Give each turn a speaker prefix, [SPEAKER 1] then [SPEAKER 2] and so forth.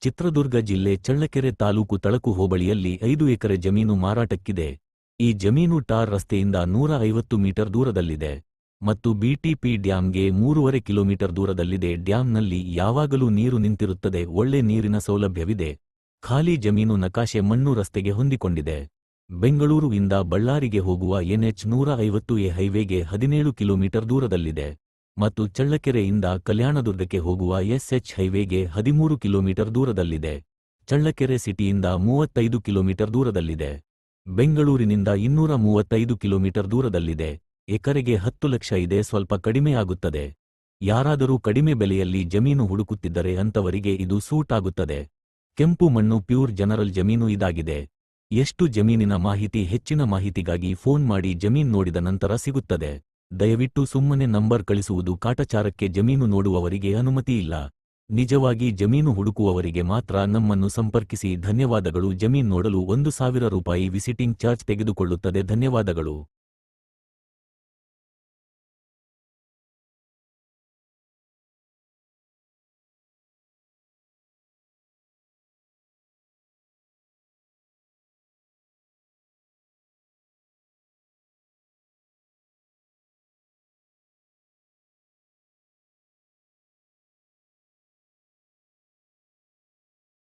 [SPEAKER 1] ಚಿತ್ರದುರ್ಗ ಜಿಲ್ಲೆ ಚಳ್ಳಕೆರೆ ತಾಲೂಕು ತಳಕು ಹೋಬಳಿಯಲ್ಲಿ 5 ಎಕರೆ ಜಮೀನು ಮಾರಾಟಕ್ಕಿದೆ. ಈ ಜಮೀನು ಟಾರ್ ರಸ್ತೆಯಿಂದ 150 ಮೀಟರ್ ದೂರದಲ್ಲಿದೆ ಮತ್ತು ಬಿಟಿಪಿ ಡ್ಯಾಂಗೆ 3.5 ಕಿಲೋಮೀಟರ್ ದೂರದಲ್ಲಿದೆ. ಡ್ಯಾಂನಲ್ಲಿ ಯಾವಾಗಲೂ ನೀರು ನಿಂತಿರುತ್ತದೆ. ಒಳ್ಳೆ ನೀರಿನ ಸೌಲಭ್ಯವಿದೆ. ಖಾಲಿ ಜಮೀನು ನಕಾಶೆ ಮಣ್ಣು ರಸ್ತೆಗೆ ಹೊಂದಿಕೊಂಡಿದೆ. ಬೆಂಗಳೂರು ಇಂದ ಬಳ್ಳಾರಿಗೆ ಹೋಗುವ NH 150A ಹೈವೇಗೆ 17 ಕಿಲೋಮೀಟರ್ ದೂರದಲ್ಲಿದೆ ಮತ್ತು ಚಳ್ಳಕೆರೆಯಿಂದ ಕಲ್ಯಾಣದುರ್ಗಕ್ಕೆ ಹೋಗುವ SH ಹೈವೇಗೆ 13 ಕಿಲೋಮೀಟರ್ ದೂರದಲ್ಲಿದೆ. ಚಳ್ಳಕೆರೆ ಸಿಟಿಯಿಂದ 35 ಕಿಲೋಮೀಟರ್ ದೂರದಲ್ಲಿದೆ. ಬೆಂಗಳೂರಿನಿಂದ 235 ಕಿಲೋಮೀಟರ್ ದೂರದಲ್ಲಿದೆ. ಎಕರೆಗೆ 10 ಲಕ್ಷ ಇದೆ. ಸ್ವಲ್ಪ ಕಡಿಮೆಯಾಗುತ್ತದೆ. ಯಾರಾದರೂ ಕಡಿಮೆ ಬೆಲೆಯಲ್ಲಿ ಜಮೀನು ಹುಡುಕುತ್ತಿದ್ದರೆ ಅಂತವರಿಗೆ ಇದು ಸೂಟ್ ಆಗುತ್ತದೆ. ಕೆಂಪು ಮಣ್ಣು ಪ್ಯೂರ್ ಜನರಲ್ ಜಮೀನು ಇದಾಗಿದೆ. ಎಷ್ಟು ಜಮೀನಿನ ಮಾಹಿತಿ ಹೆಚ್ಚಿನ ಮಾಹಿತಿಗಾಗಿ ಫೋನ್ ಮಾಡಿ. ಜಮೀನ್ ನೋಡಿದ ನಂತರ ಸಿಗುತ್ತದೆ. ದಯವಿಟ್ಟು ಸುಮ್ಮನೆ ನಂಬರ್ ಕಳಿಸುವುದು ಕಾಟಚಾರಕ್ಕೆ. ಜಮೀನು ನೋಡುವವರಿಗೆ ಅನುಮತಿ ಇಲ್ಲ. ನಿಜವಾಗಿ ಜಮೀನು ಹುಡುಕುವವರಿಗೆ ಮಾತ್ರ ನಮ್ಮನ್ನು ಸಂಪರ್ಕಿಸಿ. ಧನ್ಯವಾದಗಳು. ಜಮೀನ್ ನೋಡಲು 1,000 ರೂಪಾಯಿ ವಿಸಿಟಿಂಗ್ ಚಾರ್ಜ್ ತೆಗೆದುಕೊಳ್ಳುತ್ತದೆ. ಧನ್ಯವಾದಗಳು.